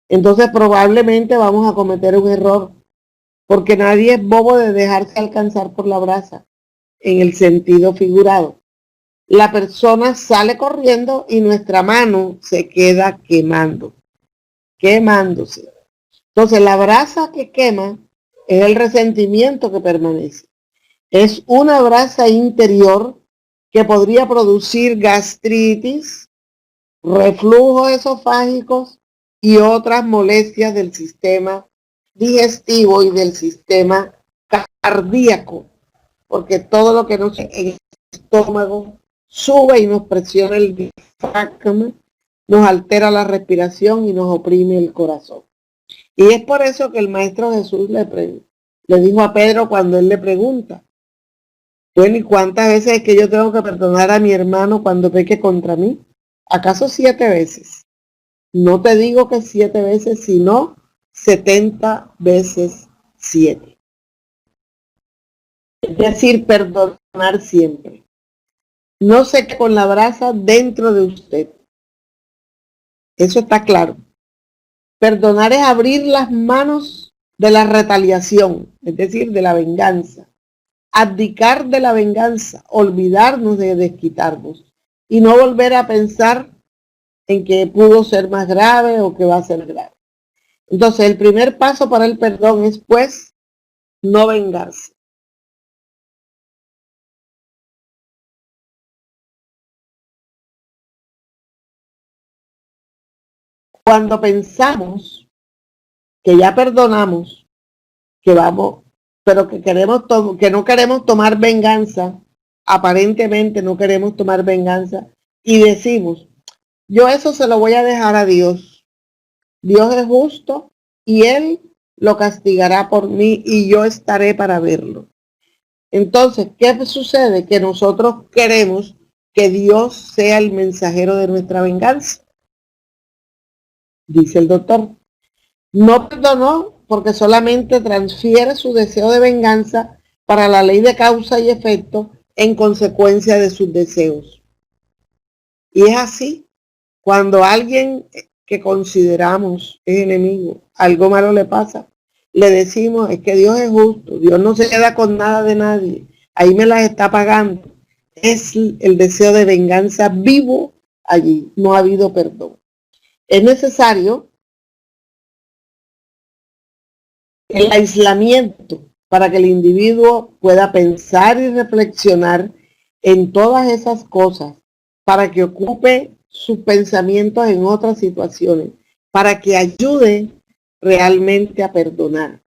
Entonces probablemente vamos a cometer un error, porque nadie es bobo de dejarse alcanzar por la brasa, en el sentido figurado. La persona sale corriendo y nuestra mano se queda quemándose. Entonces la brasa que quema es el resentimiento que permanece. Es una brasa interior que podría producir gastritis, reflujos esofágicos y otras molestias del sistema digestivo y del sistema cardíaco, porque todo lo que nos en el estómago sube y nos presiona el diafragma, nos altera la respiración y nos oprime el corazón. Y es por eso que el Maestro Jesús le dijo a Pedro cuando él le pregunta, bueno, ¿y cuántas veces es que yo tengo que perdonar a mi hermano cuando peque contra mí? ¿Acaso 7 veces? No te digo que 7 veces, sino 70 veces 7. Es decir, perdonar siempre. No se quede con la brasa dentro de usted. Eso está claro. Perdonar es abrir las manos de la retaliación, es decir, de la venganza. Abdicar de la venganza, olvidarnos de desquitarnos y no volver a pensar en que pudo ser más grave o que va a ser grave. Entonces, el primer paso para el perdón es, pues, no vengarse. Cuando pensamos que ya perdonamos, que vamos, pero que no queremos tomar venganza, aparentemente no queremos tomar venganza, y decimos, yo eso se lo voy a dejar a Dios. Dios es justo y Él lo castigará por mí y yo estaré para verlo. Entonces, ¿qué sucede? Que nosotros queremos que Dios sea el mensajero de nuestra venganza. Dice el doctor, no perdonó porque solamente transfiere su deseo de venganza para la ley de causa y efecto en consecuencia de sus deseos. Y es así, cuando alguien que consideramos es enemigo, algo malo le pasa, le decimos, es que Dios es justo, Dios no se queda con nada de nadie, ahí me las está pagando. Es el deseo de venganza vivo allí, no ha habido perdón. Es necesario el aislamiento para que el individuo pueda pensar y reflexionar en todas esas cosas, para que ocupe sus pensamientos en otras situaciones para que ayude realmente a perdonar.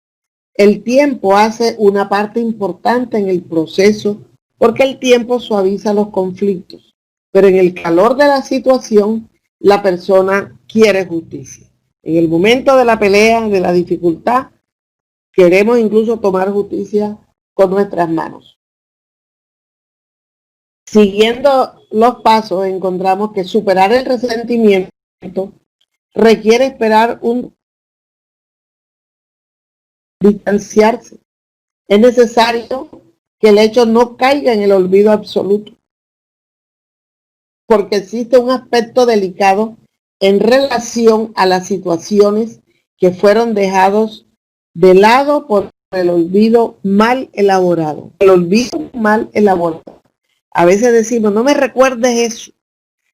El tiempo hace una parte importante en el proceso porque el tiempo suaviza los conflictos, pero en el calor de la situación la persona quiere justicia. En el momento de la pelea, de la dificultad, queremos incluso tomar justicia con nuestras manos. Siguiendo los pasos, encontramos que superar el resentimiento requiere esperar un distanciarse. Es necesario que el hecho no caiga en el olvido absoluto, porque existe un aspecto delicado en relación a las situaciones que fueron dejados de lado por el olvido mal elaborado. El olvido mal elaborado. A veces decimos, no me recuerdes eso,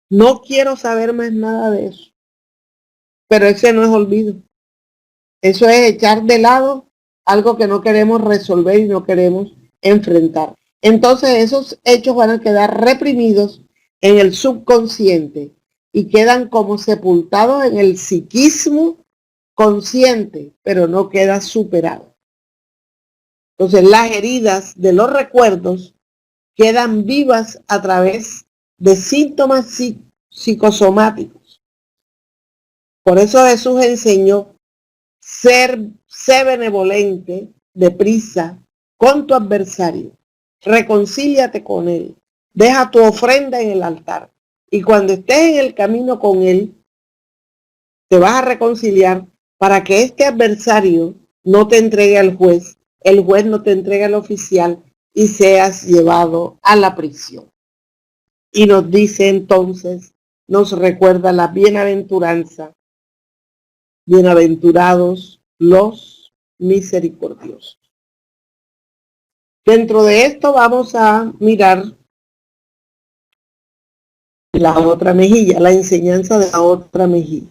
no quiero saber más nada de eso. Pero ese no es olvido. Eso es echar de lado algo que no queremos resolver y no queremos enfrentar. Entonces esos hechos van a quedar reprimidos en el subconsciente y quedan como sepultados en el psiquismo consciente, pero no queda superado. Entonces las heridas de los recuerdos quedan vivas a través de síntomas psicosomáticos. Por eso Jesús enseñó sé benevolente, deprisa, con tu adversario. Reconcíliate con él. Deja tu ofrenda en el altar. Y cuando estés en el camino con él, te vas a reconciliar para que este adversario no te entregue al juez, el juez no te entregue al oficial y seas llevado a la prisión. Y nos dice entonces, nos recuerda la bienaventuranza. Bienaventurados los misericordiosos. Dentro de esto vamos a mirar la otra mejilla, la enseñanza de la otra mejilla.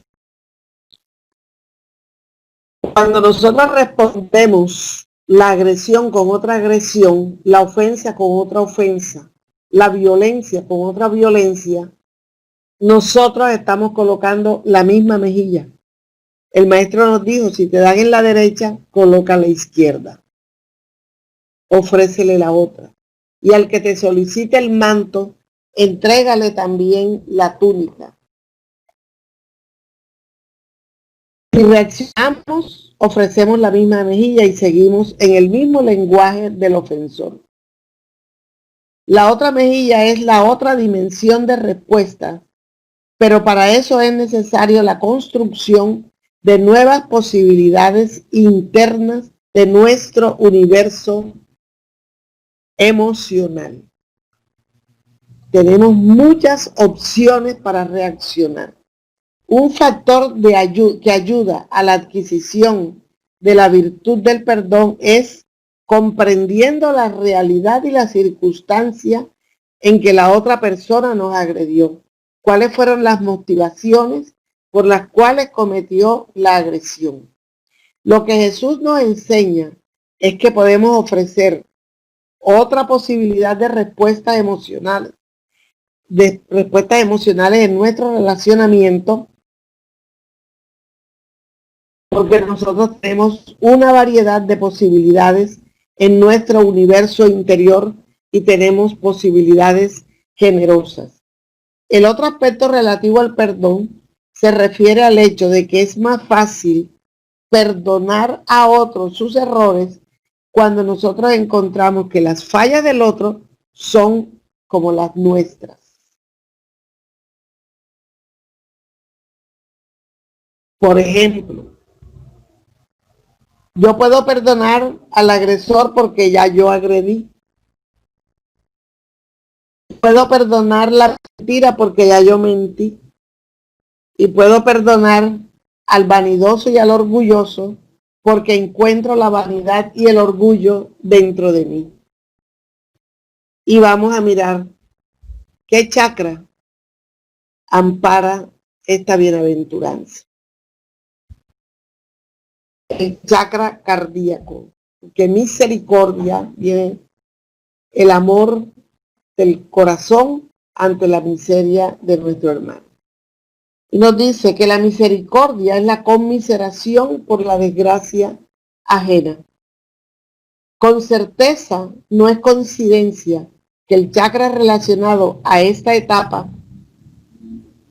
Cuando nosotros respondemos la agresión con otra agresión, la ofensa con otra ofensa, la violencia con otra violencia, nosotros estamos colocando la misma mejilla. El maestro nos dijo, si te dan en la derecha, coloca la izquierda. Ofrécele la otra. Y al que te solicite el manto, entrégale también la túnica. Si reaccionamos, ofrecemos la misma mejilla y seguimos en el mismo lenguaje del ofensor. La otra mejilla es la otra dimensión de respuesta, pero para eso es necesario la construcción de nuevas posibilidades internas de nuestro universo emocional. Tenemos muchas opciones para reaccionar. Un factor que ayuda a la adquisición de la virtud del perdón es comprendiendo la realidad y la circunstancia en que la otra persona nos agredió. ¿Cuáles fueron las motivaciones por las cuales cometió la agresión? Lo que Jesús nos enseña es que podemos ofrecer otra posibilidad de respuestas emocionales en nuestro relacionamiento, porque nosotros tenemos una variedad de posibilidades en nuestro universo interior y tenemos posibilidades generosas. El otro aspecto relativo al perdón se refiere al hecho de que es más fácil perdonar a otros sus errores cuando nosotros encontramos que las fallas del otro son como las nuestras. Por ejemplo, yo puedo perdonar al agresor porque ya yo agredí. Puedo perdonar la mentira porque ya yo mentí. Y puedo perdonar al vanidoso y al orgulloso porque encuentro la vanidad y el orgullo dentro de mí. Y vamos a mirar qué chakra ampara esta bienaventuranza. El chakra cardíaco, que misericordia viene el amor del corazón ante la miseria de nuestro hermano. Y nos dice que la misericordia es la conmiseración por la desgracia ajena. Con certeza no es coincidencia que el chakra relacionado a esta etapa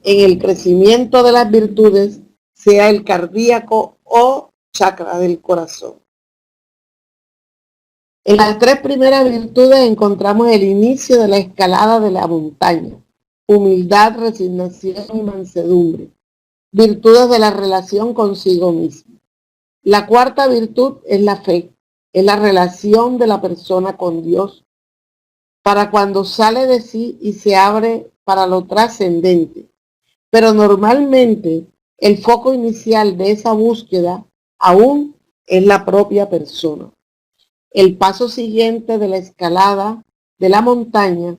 en el crecimiento de las virtudes sea el cardíaco o chakra del corazón. En las tres primeras virtudes encontramos el inicio de la escalada de la montaña: humildad, resignación y mansedumbre, virtudes de la relación consigo mismo. La cuarta virtud es la fe, es la relación de la persona con Dios, para cuando sale de sí y se abre para lo trascendente. Pero normalmente el foco inicial de esa búsqueda aún es la propia persona. El paso siguiente de la escalada de la montaña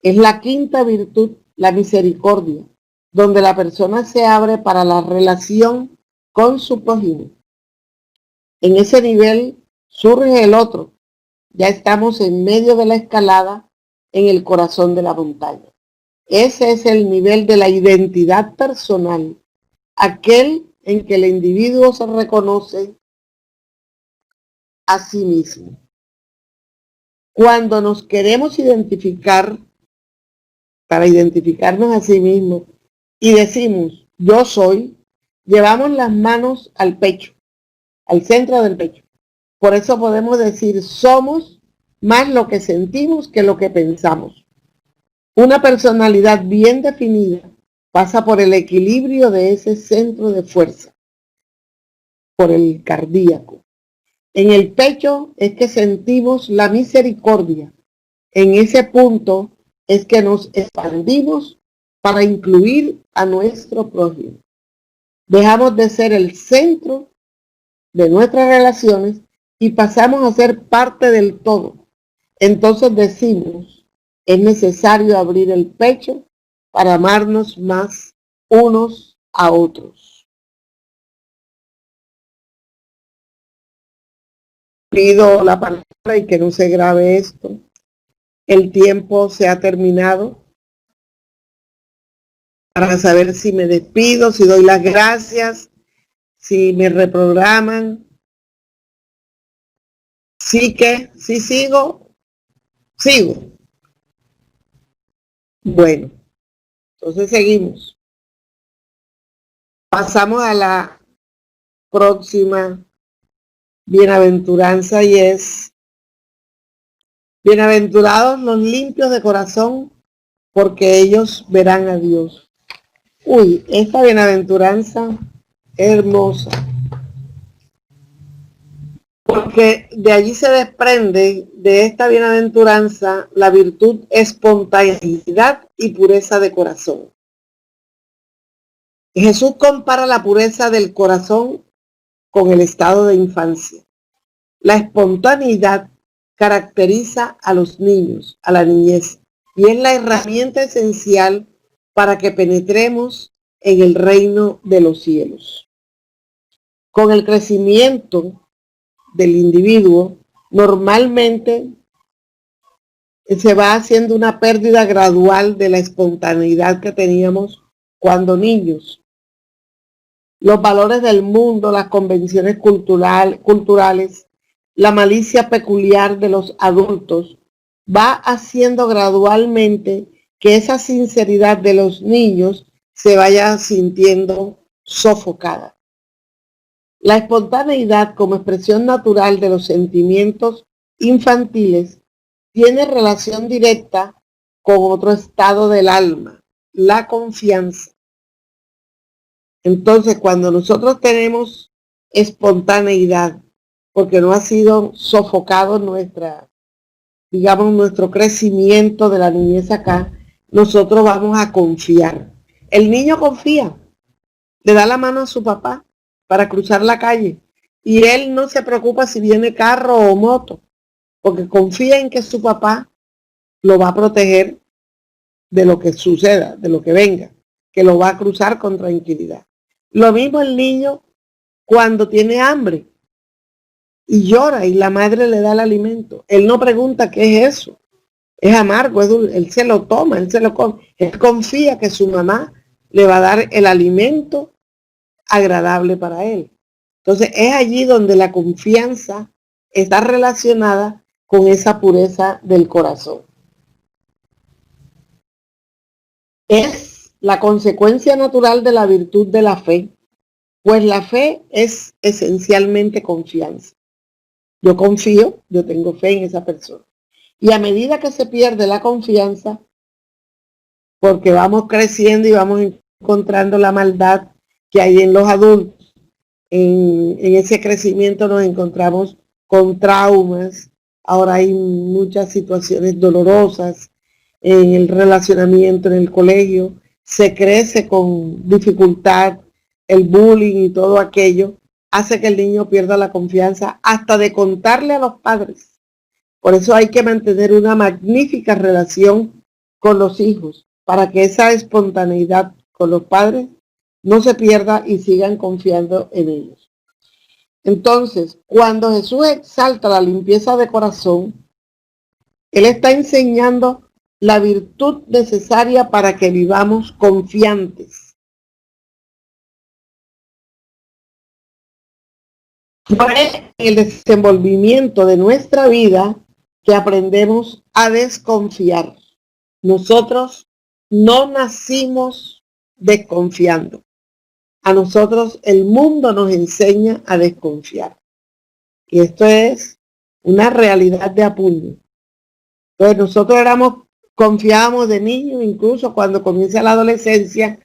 es la quinta virtud, la misericordia, donde la persona se abre para la relación con su prójimo. En ese nivel surge el otro. Ya estamos en medio de la escalada, en el corazón de la montaña. Ese es el nivel de la identidad personal, aquel en que el individuo se reconoce a sí mismo. Cuando nos queremos identificar, para identificarnos a sí mismos, y decimos, yo soy, llevamos las manos al pecho, al centro del pecho. Por eso podemos decir, somos más lo que sentimos que lo que pensamos. Una personalidad bien definida pasa por el equilibrio de ese centro de fuerza, por el cardíaco. En el pecho es que sentimos la misericordia. En ese punto es que nos expandimos para incluir a nuestro prójimo. Dejamos de ser el centro de nuestras relaciones y pasamos a ser parte del todo. Entonces decimos, es necesario abrir el pecho para amarnos más unos a otros. Pido la palabra y que no se grabe esto. El tiempo se ha terminado para saber si me despido, si doy las gracias, si me reprograman. Sí que, sí sigo. Bueno, entonces seguimos. Pasamos a la próxima bienaventuranza y es: bienaventurados los limpios de corazón, porque ellos verán a Dios. Uy, esta bienaventuranza es hermosa, porque de allí se desprende, de esta bienaventuranza, la virtud, espontaneidad y pureza de corazón. Jesús compara la pureza del corazón con el estado de infancia. La espontaneidad caracteriza a los niños, a la niñez, y es la herramienta esencial para que penetremos en el reino de los cielos. Con el crecimiento del individuo, normalmente se va haciendo una pérdida gradual de la espontaneidad que teníamos cuando niños. Los valores del mundo, las convenciones culturales, la malicia peculiar de los adultos, va haciendo gradualmente que esa sinceridad de los niños se vaya sintiendo sofocada. La espontaneidad como expresión natural de los sentimientos infantiles tiene relación directa con otro estado del alma, la confianza. Entonces, cuando nosotros tenemos espontaneidad, porque no ha sido sofocado nuestro crecimiento de la niñez acá, nosotros vamos a confiar. El niño confía, le da la mano a su papá para cruzar la calle y él no se preocupa si viene carro o moto, porque confía en que su papá lo va a proteger de lo que suceda, de lo que venga, que lo va a cruzar con tranquilidad. Lo mismo el niño cuando tiene hambre y llora y la madre le da el alimento. Él no pregunta qué es eso. Es amargo, es dulce. Él se lo toma, él se lo come. Él confía que su mamá le va a dar el alimento agradable para él. Entonces es allí donde la confianza está relacionada con esa pureza del corazón. Es la consecuencia natural de la virtud de la fe, pues la fe es esencialmente confianza. Yo confío, yo tengo fe en esa persona. Y a medida que se pierde la confianza, porque vamos creciendo y vamos encontrando la maldad que hay en los adultos, en ese crecimiento nos encontramos con traumas, ahora hay muchas situaciones dolorosas en el relacionamiento en el colegio, se crece con dificultad, el bullying y todo aquello hace que el niño pierda la confianza hasta de contarle a los padres. Por eso hay que mantener una magnífica relación con los hijos, para que esa espontaneidad con los padres no se pierda y sigan confiando en ellos. Entonces, cuando Jesús exalta la limpieza de corazón, Él está enseñando la virtud necesaria para que vivamos confiantes. Fue el desenvolvimiento de nuestra vida que aprendemos a desconfiar. Nosotros no nacimos desconfiando. A nosotros el mundo nos enseña a desconfiar. Y esto es una realidad de apuño. Entonces nosotros confiábamos de niños, incluso cuando comienza la adolescencia,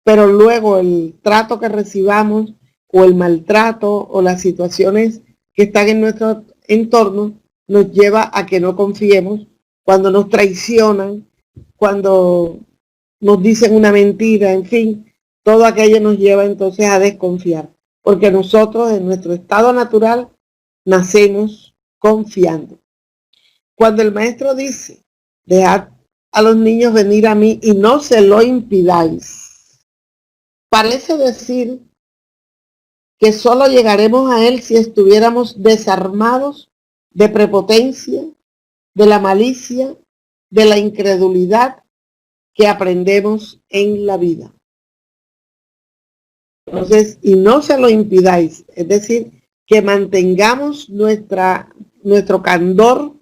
pero luego el trato que recibamos o el maltrato o las situaciones que están en nuestro entorno nos lleva a que no confiemos cuando nos traicionan, cuando nos dicen una mentira, en fin, todo aquello nos lleva entonces a desconfiar, porque nosotros en nuestro estado natural nacemos confiando. Cuando el maestro dice, dejad a los niños venir a mí y no se lo impidáis, parece decir que solo llegaremos a él si estuviéramos desarmados de prepotencia, de la malicia, de la incredulidad que aprendemos en la vida. Entonces, y no se lo impidáis, es decir, que mantengamos nuestro candor,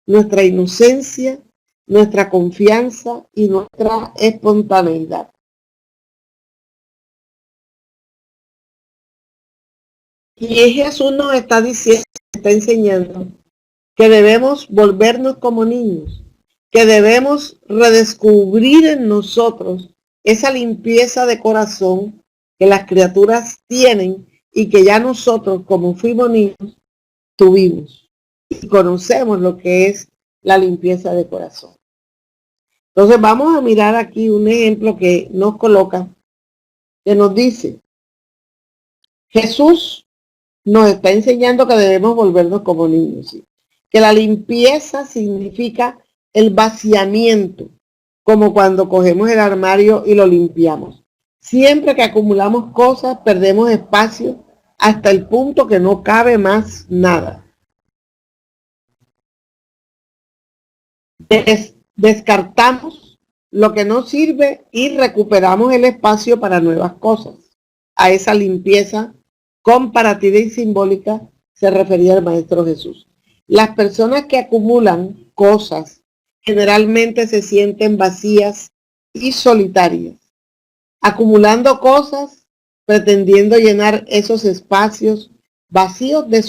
nuestra inocencia, nuestra confianza y nuestra espontaneidad. Y Jesús nos está diciendo, está enseñando que debemos volvernos como niños, que debemos redescubrir en nosotros esa limpieza de corazón que las criaturas tienen y que ya nosotros, como fuimos niños, tuvimos y conocemos lo que es la limpieza de corazón. Entonces vamos a mirar aquí un ejemplo que nos coloca, que nos dice, Jesús nos está enseñando que debemos volvernos como niños, ¿sí? Que la limpieza significa el vaciamiento, como cuando cogemos el armario y lo limpiamos. Siempre que acumulamos cosas, perdemos espacio hasta el punto que no cabe más nada. Descartamos lo que no sirve y recuperamos el espacio para nuevas cosas. A esa limpieza comparativa y simbólica se refería el Maestro Jesús. Las personas que acumulan cosas generalmente se sienten vacías y solitarias, acumulando cosas, pretendiendo llenar esos espacios vacíos de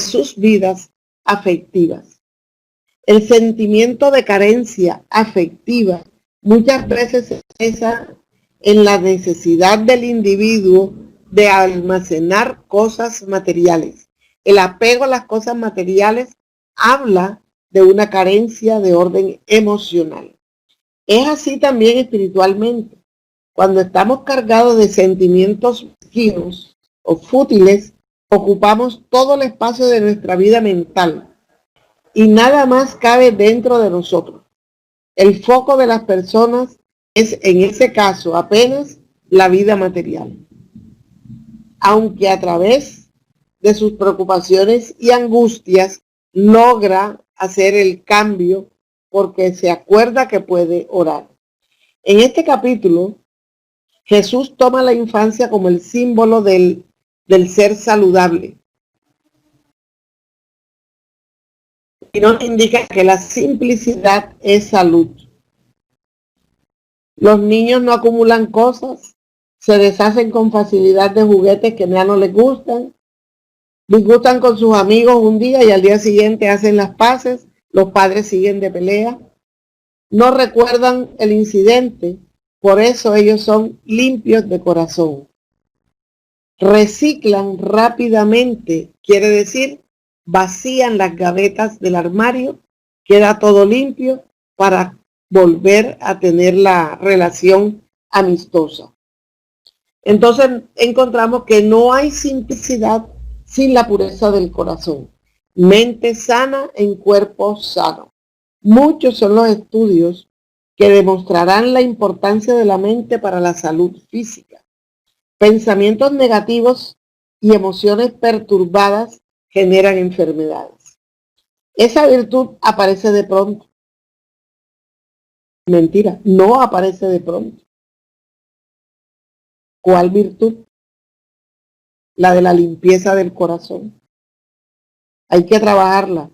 sus vidas afectivas. El sentimiento de carencia afectiva muchas veces se expresa en la necesidad del individuo de almacenar cosas materiales. El apego a las cosas materiales habla de una carencia de orden emocional. Es así también espiritualmente. Cuando estamos cargados de sentimientos mezquinos o fútiles, ocupamos todo el espacio de nuestra vida mental y nada más cabe dentro de nosotros. El foco de las personas es en ese caso apenas la vida material. Aunque a través de sus preocupaciones y angustias logra hacer el cambio porque se acuerda que puede orar. En este capítulo Jesús toma la infancia como el símbolo del ser saludable. Y nos indica que la simplicidad es salud. Los niños no acumulan cosas, se deshacen con facilidad de juguetes que ya no les gustan, disgustan con sus amigos un día y al día siguiente hacen las paces, los padres siguen de pelea, no recuerdan el incidente, por eso ellos son limpios de corazón. Reciclan rápidamente, quiere decir, vacían las gavetas del armario, queda todo limpio para volver a tener la relación amistosa. Entonces encontramos que no hay simplicidad sin la pureza del corazón. Mente sana en cuerpo sano. Muchos son los estudios que demostrarán la importancia de la mente para la salud física. Pensamientos negativos y emociones perturbadas generan enfermedades. Esa virtud aparece de pronto. Mentira, no aparece de pronto. ¿Cuál virtud? La de la limpieza del corazón. Hay que trabajarla.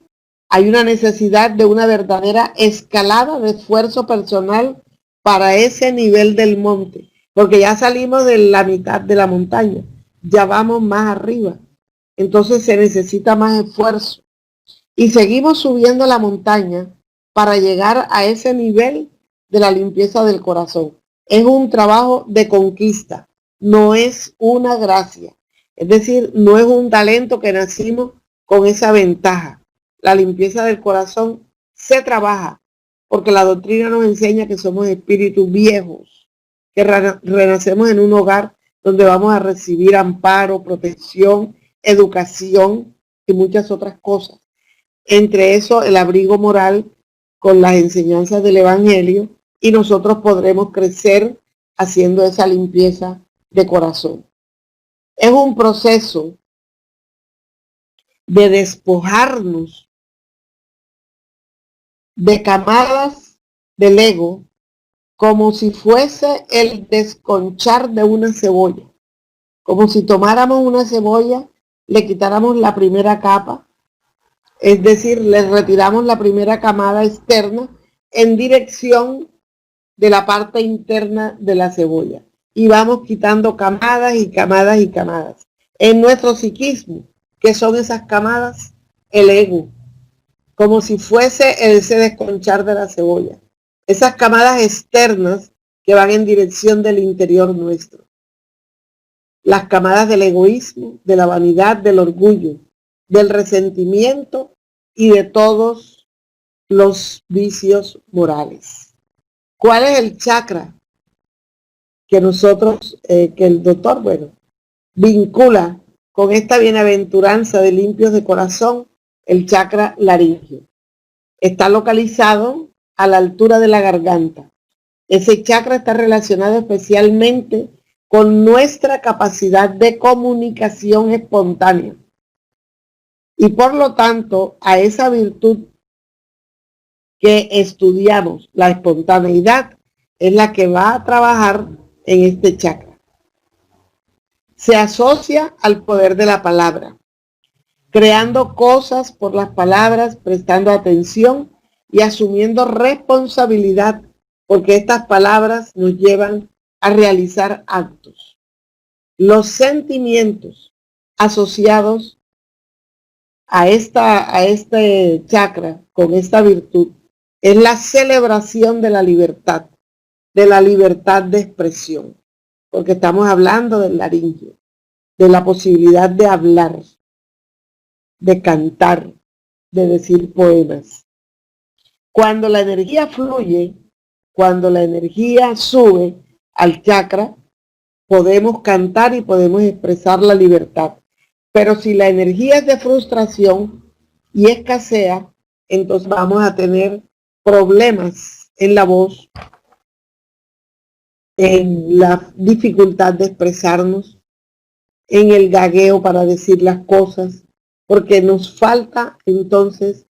Hay una necesidad de una verdadera escalada de esfuerzo personal para ese nivel del monte, porque ya salimos de la mitad de la montaña, ya vamos más arriba. Entonces se necesita más esfuerzo. Y seguimos subiendo la montaña para llegar a ese nivel de la limpieza del corazón. Es un trabajo de conquista, no es una gracia. Es decir, no es un talento que nacimos con esa ventaja. La limpieza del corazón se trabaja, porque la doctrina nos enseña que somos espíritus viejos, que renacemos en un hogar donde vamos a recibir amparo, protección, educación y muchas otras cosas. Entre eso, el abrigo moral con las enseñanzas del Evangelio, y nosotros podremos crecer haciendo esa limpieza de corazón. Es un proceso de despojarnos de camadas del ego como si fuese el desconchar de una cebolla. Como si tomáramos una cebolla, le quitáramos la primera capa, es decir, le retiramos la primera camada externa en dirección de la parte interna de la cebolla. Y vamos quitando camadas y camadas y camadas. En nuestro psiquismo, ¿qué son esas camadas? El ego, como si fuese ese desconchar de la cebolla. Esas camadas externas que van en dirección del interior nuestro. Las camadas del egoísmo, de la vanidad, del orgullo, del resentimiento y de todos los vicios morales. ¿Cuál es el chakra que nosotros, que el doctor, vincula con esta bienaventuranza de limpios de corazón? El chakra laríngeo. Está localizado a la altura de la garganta. Ese chakra está relacionado especialmente con nuestra capacidad de comunicación espontánea. Y por lo tanto, a esa virtud que estudiamos, la espontaneidad, es la que va a trabajar en este chakra. Se asocia al poder de la palabra, creando cosas por las palabras, prestando atención y asumiendo responsabilidad, porque estas palabras nos llevan a realizar actos. Los sentimientos asociados a este chakra con esta virtud es la celebración de la libertad de expresión, porque estamos hablando del laríngeo, de la posibilidad de hablar, de cantar, de decir poemas. Cuando la energía fluye, cuando la energía sube al chakra, podemos cantar y podemos expresar la libertad. Pero si la energía es de frustración y escasea, entonces vamos a tener problemas en la voz, en la dificultad de expresarnos, en el gagueo para decir las cosas, porque nos falta entonces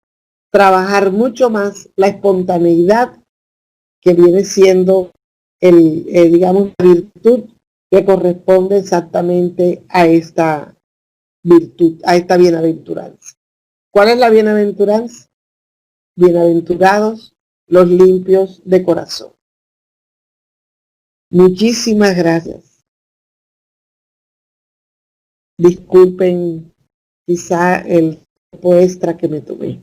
trabajar mucho más la espontaneidad, que viene siendo digamos, la virtud que corresponde exactamente a esta virtud, a esta bienaventuranza. ¿Cuál es la bienaventuranza? Bienaventurados los limpios de corazón. Muchísimas gracias. Disculpen quizá el tiempo extra que me tomé.